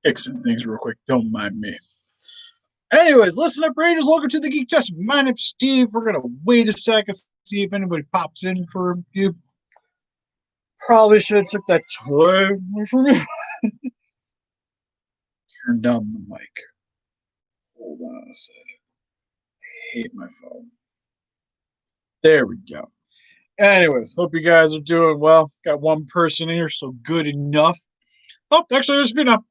Fixing things real quick. Don't mind me. Anyways, listen up, Raiders. Welcome to the Geek-Techs. My name's Steve. We're going to wait a second, see if anybody pops in for a few. Probably should have took that toy away from me. Turn down the mic. Hold on a second. I hate my phone. There we go. Anyways, hope you guys are doing well. Got one person here, so good enough. Oh, actually, there's a few now.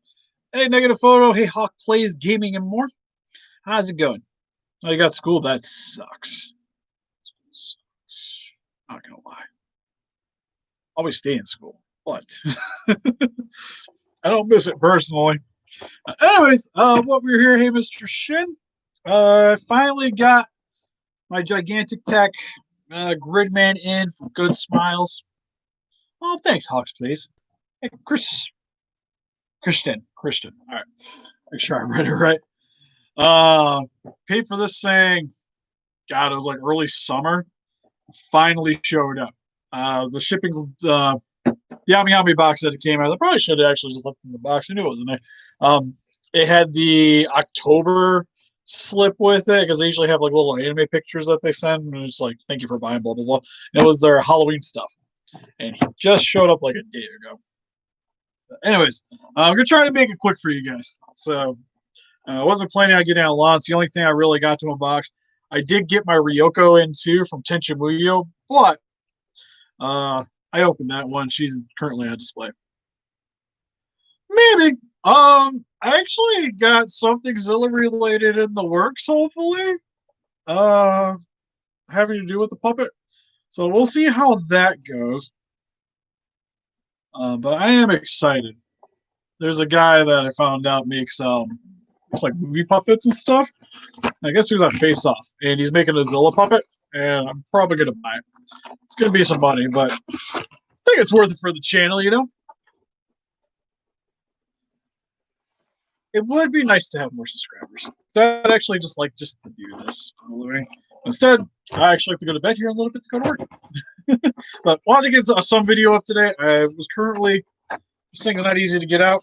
Hey, Negative Photo. Hey, Hawk Plays Gaming and More. How's it going? Oh, you got school? That sucks. School sucks. Not gonna lie. Always stay in school, but I don't miss it personally. Anyways, what we're here, hey, Mr. Shin. I finally got my Gigan-Tech Gridman in from GoodSmiles. Oh, thanks, Hawks, please. Hey, Christian. All right, make sure I read it right. Paid for this thing. God, it was like early summer. Finally showed up. The shipping, the Yami box that it came out. I probably should have actually just left it in the box. I knew it was in there. It had the October slip with it because they usually have like little anime pictures that they send, and it's like, "Thank you for buying," blah blah blah. And it was their Halloween stuff, and he just showed up like a day ago. Anyways, I'm gonna try to make it quick for you guys. So I wasn't planning on getting out a lot. It's the only thing I really got to unbox. I did get my Ryoko in too from Tenchi Muyo, but I opened that one. She's currently on display. Maybe. I actually got something Zilla related in the works, hopefully. Having to do with the puppet. So we'll see how that goes. But I am excited. There's a guy that I found out makes looks like movie puppets and stuff. I guess he was on Face Off, and he's making a Zilla puppet, and I'm probably gonna buy it. It's gonna be some money, but I think it's worth it for the channel, you know. It would be nice to have more subscribers. So I'd actually just like to do this. Instead, I actually have to go to bed here in a little bit to go to work. But wanted to get some video up today. I was currently this thing is not easy to get out.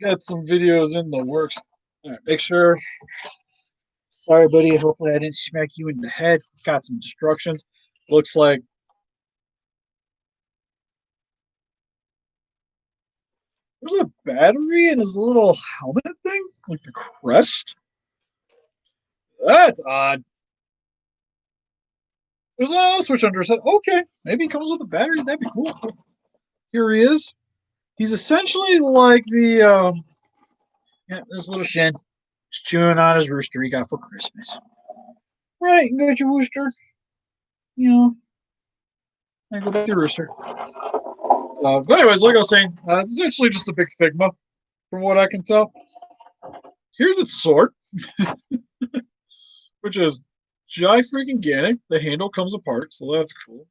Got some videos in the works. All right, make sure. Sorry, buddy. Hopefully, I didn't smack you in the head. Got some instructions. Looks like there's a battery in his little helmet thing, like the crest. That's odd. There's a switch under his head. Okay, maybe he comes with a battery. That'd be cool. Here he is. He's essentially like the this little Shin. He's chewing on his rooster he got for Christmas. Right, you got your rooster. You know, I go back to your rooster. But anyways, like I was saying, it's essentially just a big Figma, from what I can tell. Here's its sword, which is Gigantic. The handle comes apart, so that's cool.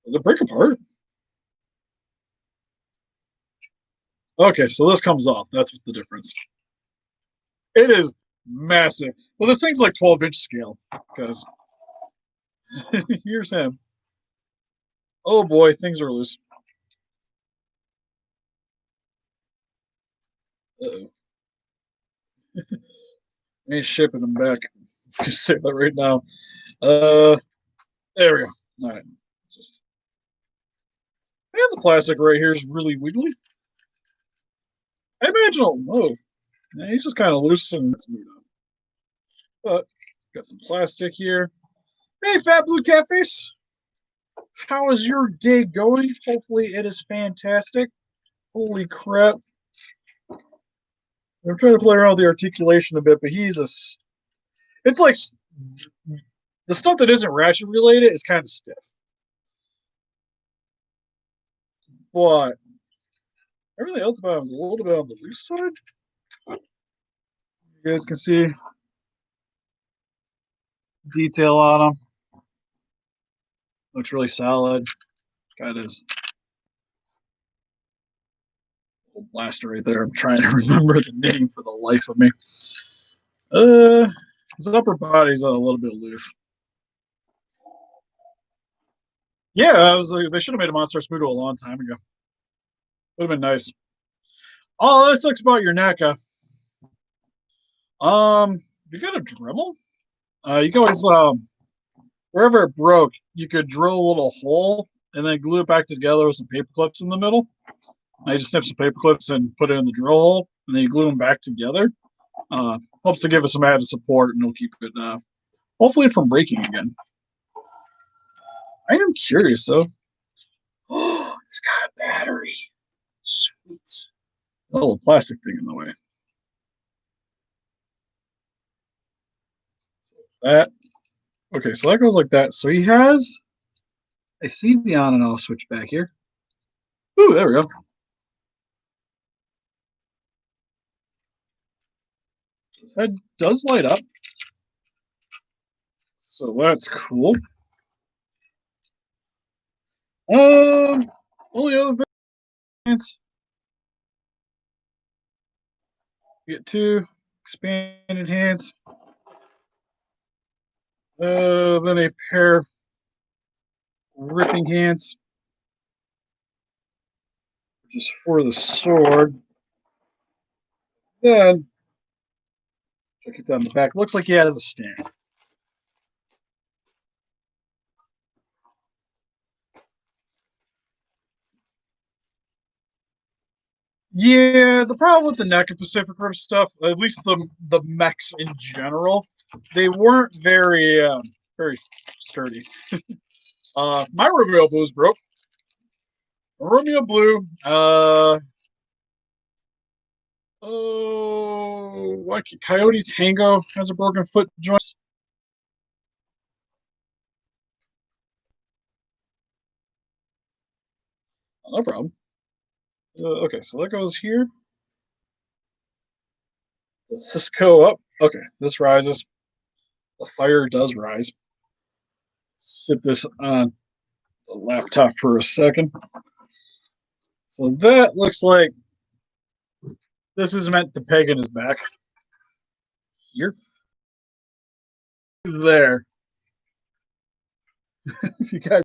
Does it break apart? Okay, so this comes off. That's what the difference. It is massive. Well, this thing's like 12-inch scale, because here's him. Oh boy, things are loose. Uh-oh. Ain't shipping them back. Just say that right now. There we go. All right. And the plastic right here is really wiggly. I imagine he's just kind of loose and it's moved on. But got some plastic here. Hey, Fat Blue Catface. How is your day going? Hopefully it is fantastic. Holy crap. I'm trying to play around with the articulation a bit, but it's like the stuff that isn't ratchet related is kind of stiff. But everything else about him is a little bit on the loose side. You guys can see detail on him. Looks really solid. Got his little blaster right there. I'm trying to remember the name for the life of me. His upper body's a little bit loose. Yeah, I was like, they should have made a Monster Smoodle a long time ago. Would have been nice. Oh, that sucks about your neck. You got a Dremel? You can always wherever it broke, you could drill a little hole and then glue it back together with some paper clips in the middle. I just snip some paper clips and put it in the drill hole, and then you glue them back together. Helps to give it some added support, and it'll keep it hopefully from breaking again. I am curious though. Oh, it's got a battery. Sweet. A little plastic thing in the way. That okay, so that goes like that. So he has. I see the on and off switch back here. Ooh, there we go. Head does light up, so that's cool. Only other things get two expanded hands. Then a pair ripping hands, just for the sword. Then check it down the back. Looks like he has a stand. Yeah, the problem with the NECA and Pacific Rim stuff, at least the mechs in general, they weren't very sturdy. My Romeo Blues broke. Romeo Blue. Oh, what? Coyote Tango has a broken foot joint. No problem. Okay, so that goes here. The Cisco up. Okay, this rises. The fire does rise. Sit this on the laptop for a second. So that looks like this is meant to peg in his back. Here. There. If you guys,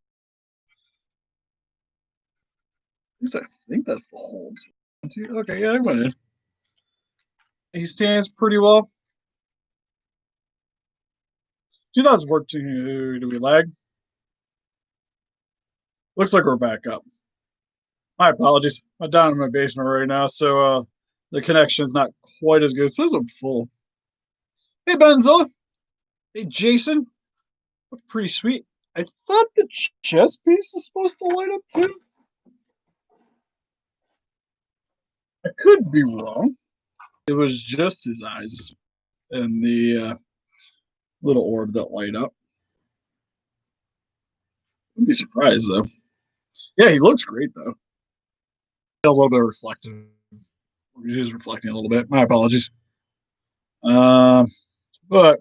I think that's the hold. Okay, yeah, I went in. He stands pretty well. 2014, do we lag? Looks like we're back up. My apologies. I'm down in my basement right now, so the connection is not quite as good. It says I'm full. Hey, Benzo. Hey, Jason. Look pretty sweet. I thought the chest piece is supposed to light up too. I could be wrong. It was just his eyes and the little orb that light up. I'd be surprised though. Yeah, he looks great though. A little bit reflective. He's reflecting a little bit. My apologies. Um, but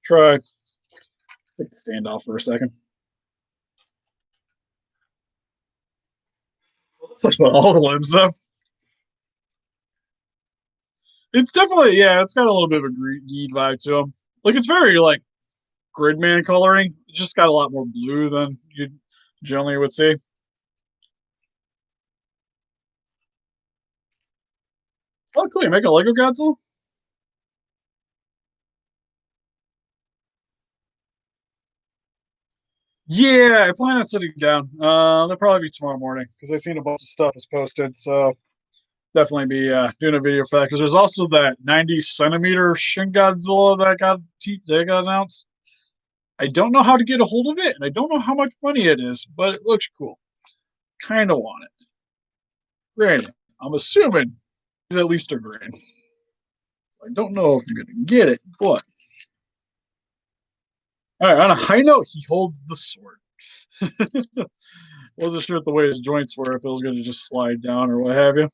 try take the stand off for a second. Such about all the limbs though. It's definitely it's got a little bit of a Geed vibe to him. Like it's very like Gridman coloring. It's just got a lot more blue than you generally would see. Oh, cool! You make a Lego Godzilla? Yeah, I plan on sitting down. That'll probably be tomorrow morning because I've seen a bunch of stuff is posted. So definitely be doing a video for that because there's also that 90 centimeter Shin Godzilla that got announced. I don't know how to get a hold of it, and I don't know how much money it is, but it looks cool. Kind of want it. Granted, I'm assuming it's at least a grand. I don't know if you're gonna get it, but all right. On a high note, he holds the sword. Wasn't sure the way his joints were if it was gonna just slide down or what have you,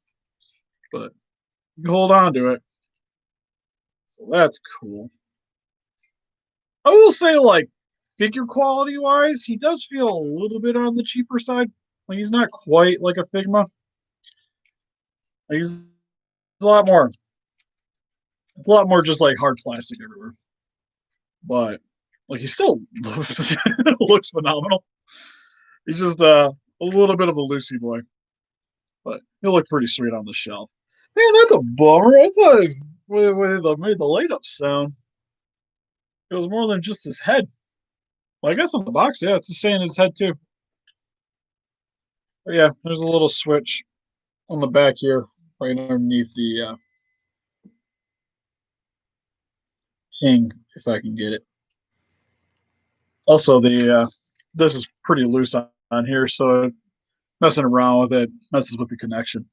but you can hold on to it. So that's cool. I will say, like figure quality wise, he does feel a little bit on the cheaper side. Like he's not quite like a Figma. He's a lot more. It's a lot more just like hard plastic everywhere. But like he still looks phenomenal. He's just a little bit of a loosey boy, but he'll look pretty sweet on the shelf. Man, that's a bummer. I thought when they made the light up sound, it was more than just his head. Well, I guess on the box, yeah, it's saying his head too. But yeah, there's a little switch on the back here, right underneath the king, if I can get it. Also, the this is pretty loose on here, so messing around with it messes with the connection.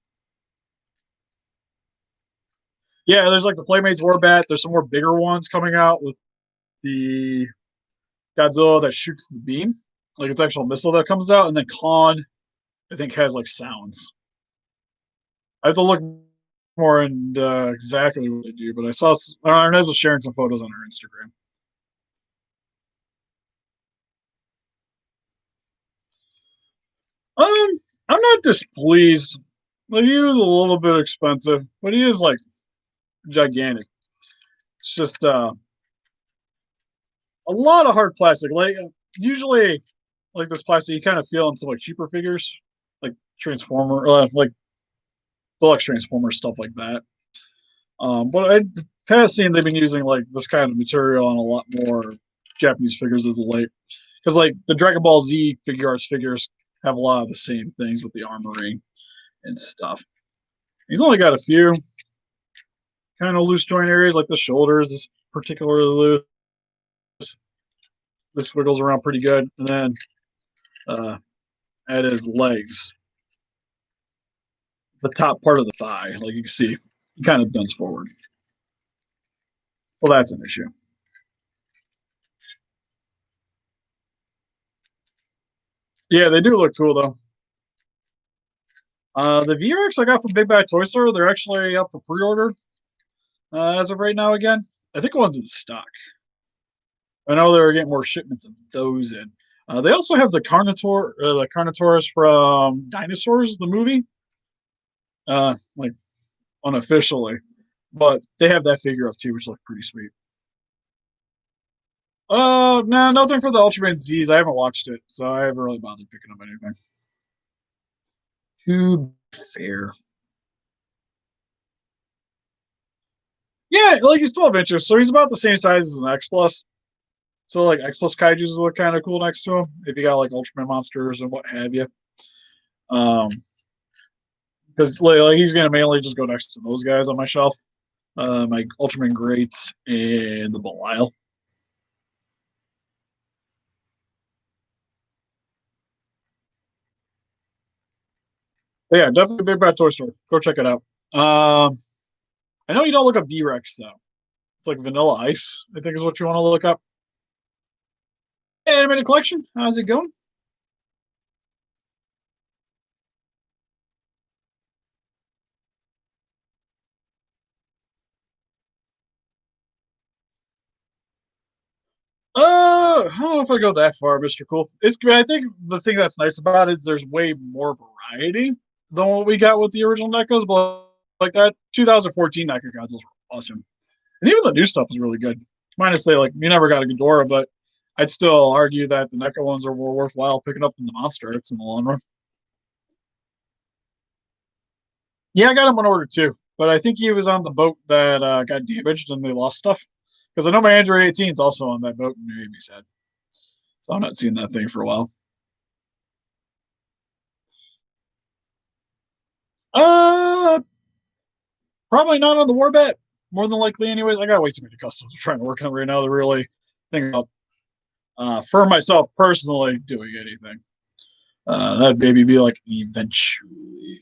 Yeah, there's like the Playmates Warbat. There's some more bigger ones coming out with the Godzilla that shoots the beam, like it's actual missile that comes out, and then Khan, I think, has like sounds. I have to look more into exactly what they do, but I saw Arnez was sharing some photos on her Instagram. Um, I'm not displeased. Like he was a little bit expensive, but he is like gigantic. It's just a lot of hard plastic. Like usually, like this plastic, you kind of feel in some like cheaper figures, like Transformer, like Deluxe Transformer stuff like that. But I have seen they've been using like this kind of material on a lot more Japanese figures as of late. Because like the Dragon Ball Z figure arts figures have a lot of the same things with the armoring and stuff. He's only got a few kind of loose joint areas, like the shoulders is particularly loose. This wiggles around pretty good, and then uh, at his legs, the top part of the thigh, like you can see, he kind of bends forward. So that's an issue. Yeah, they do look cool though. The VRX I got from Big Bad Toy Store, they're actually up for pre-order as of right now again. I think one's in stock. I know they're getting more shipments of those in. They also have the Carnotaurus from Dinosaurs, the movie, like unofficially, but they have that figure up too, which looks pretty sweet. No, nothing for the Ultraman Z's. I haven't watched it, so I haven't really bothered picking up anything. Too fair. Yeah, like he's 12 inches, so he's about the same size as an X Plus. So like X Plus Kaiju's look kind of cool next to him if you got like Ultraman monsters and what have you. Um, because like he's gonna mainly just go next to those guys on my shelf. My Ultraman Greats and the Belial. But yeah, definitely Big Bad Toy Store. Go check it out. I know you don't look up V-Rex though. It's like Vanilla Ice, I think is what you want to look up. Hey, Animated Collection, how's it going? I don't know if I go that far, Mr. Cool. I think the thing that's nice about it is there's way more variety than what we got with the original NECAs, but like that 2014 NECA Godzillas were awesome. And even the new stuff is really good. Minus say like you never got a Ghidorah, but I'd still argue that the NECA ones are more worthwhile picking up than the monster arts in the long run. Yeah, I got him on order too, but I think he was on the boat that got damaged and they lost stuff. Because I know my Android 18 is also on that boat and it made me sad. So I'm not seeing that thing for a while. Uh, Probably not on the Warbet. More than likely, anyways. I got way too many customs I'm trying to work on right now to really think about for myself personally doing anything. That'd maybe be like eventually.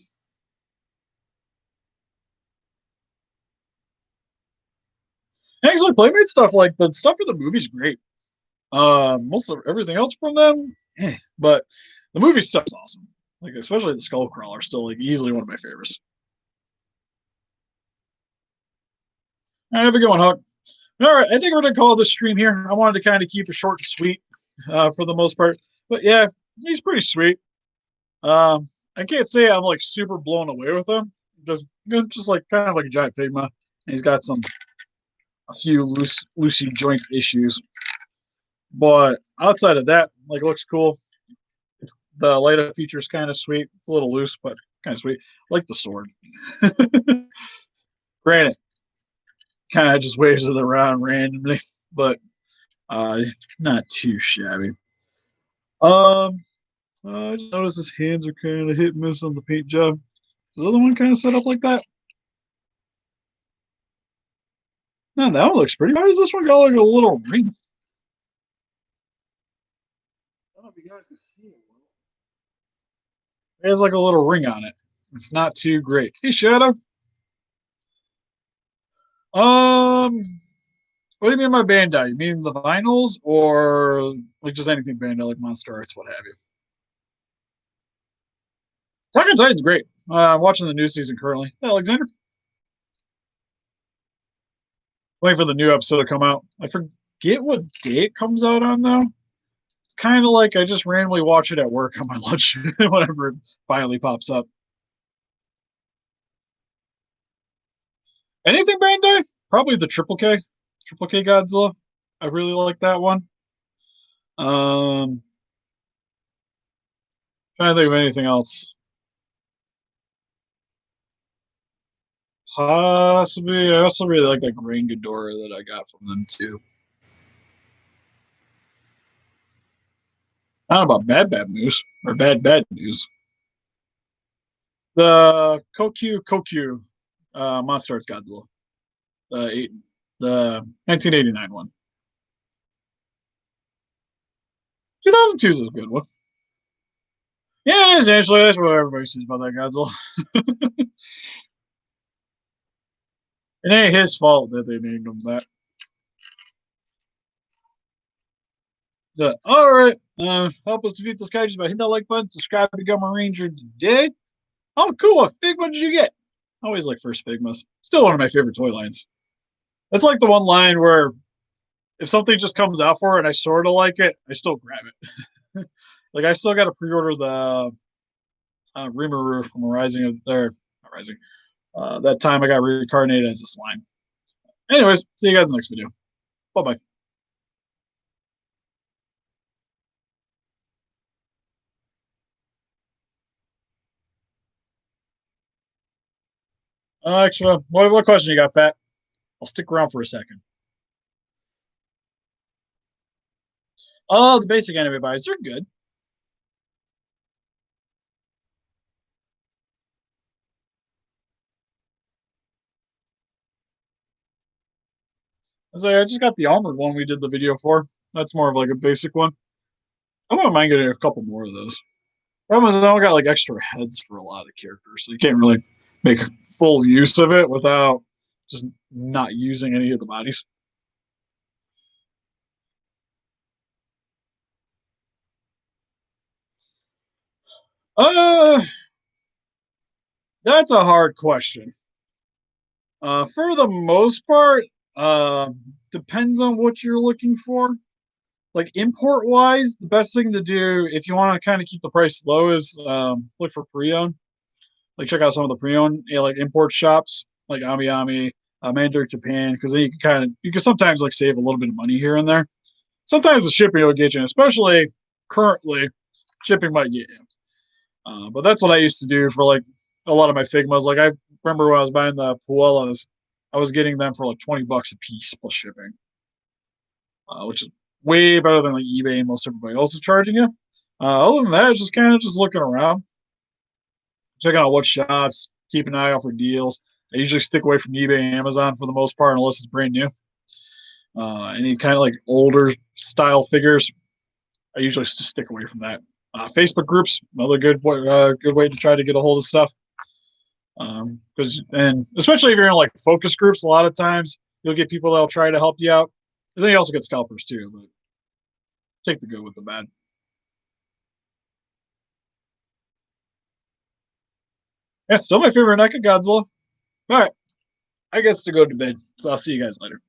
Actually, Playmate stuff like the stuff for the movie's great. Most of everything else from them, but the movie stuff's awesome. Like especially the Skull Crawler, still like easily one of my favorites. I have a good one, Huck. All right, I think we're gonna call this stream here. I wanted to kind of keep it short and sweet for the most part, but yeah, he's pretty sweet. I can't say I'm like super blown away with him. Just like kind of like a giant Figma. He's got a few loosey joint issues, but outside of that, like looks cool. The light-up feature is kind of sweet. It's a little loose, but kind of sweet. I like the sword. Granted, kind of just waves it around randomly, but uh, not too shabby. Um, I just noticed his hands are kind of hit and miss on the paint job. Is the other one kind of set up like that? No, that one looks pretty. Why does this one got like a little ring? I don't know if you guys can see it. It has like a little ring on it. It's not too great. Hey, Shadow. Um, what do you mean by Bandai? You mean the vinyls or like just anything Bandai, like Monster Arts, what have you? Attack on Titan's great. I'm watching the new season currently. Hey, Alexander. Waiting for the new episode to come out. I forget what day it comes out on though. It's kind of like I just randomly watch it at work on my lunch whenever it finally pops up. Anything Bandai? Probably the Triple K Godzilla. I really like that one. Trying to think of anything else. Possibly. I also really like that Grain Ghidorah that I got from them too. I don't know about bad news or bad news. The Kokyu Monster Arts Godzilla, the 1989 one. 2002 is a good one. Yeah, essentially that's what everybody says about that Godzilla. It ain't his fault that they named him that. All right. Help us defeat this guy just by hitting that like button. Subscribe to become a ranger today. Oh, cool. What Figma did you get? I always like first Figmas. Still one of my favorite toy lines. That's like the one line where if something just comes out for it and I sort of like it, I still grab it. Like I still got to pre-order the Rimuru from Rising of there, not Rising. That time I got reincarnated as a slime. Anyways, see you guys in the next video. Bye bye. Actually, what question you got, Fat? I'll stick around for a second. Oh, the basic anime buys, they're good. I just got the armored one we did the video for. That's more of like a basic one. I wouldn't mind getting a couple more of those. Problem is, I don't got like extra heads for a lot of characters, so you can't really make full use of it without just not using any of the bodies. Uh, that's a hard question. For the most part, uh, depends on what you're looking for. Like import wise, the best thing to do if you want to kind of keep the price low is look for pre-owned. Like check out some of the pre-owned like import shops like AmiAmi, Mandarin Japan, because then you can sometimes like save a little bit of money here and there. Sometimes the shipping will get you, especially currently, shipping might get you. But that's what I used to do for like a lot of my Figmas. Like I remember when I was buying the Puellas, I was getting them for like $20 a piece plus shipping, which is way better than like eBay and most everybody else is charging you. Other than that, it's just kind of just looking around, checking out what shops, keep an eye out for deals. I usually stick away from eBay and Amazon for the most part, unless it's brand new. Any kind of like older style figures, I usually just stick away from that. Facebook groups, another good way to try to get a hold of stuff. And especially if you're in like focus groups, a lot of times you'll get people that'll try to help you out. And then you also get scalpers too, but take the good with the bad. Yeah, still my favorite Mecha Godzilla. All right, I guess to go to bed. So I'll see you guys later.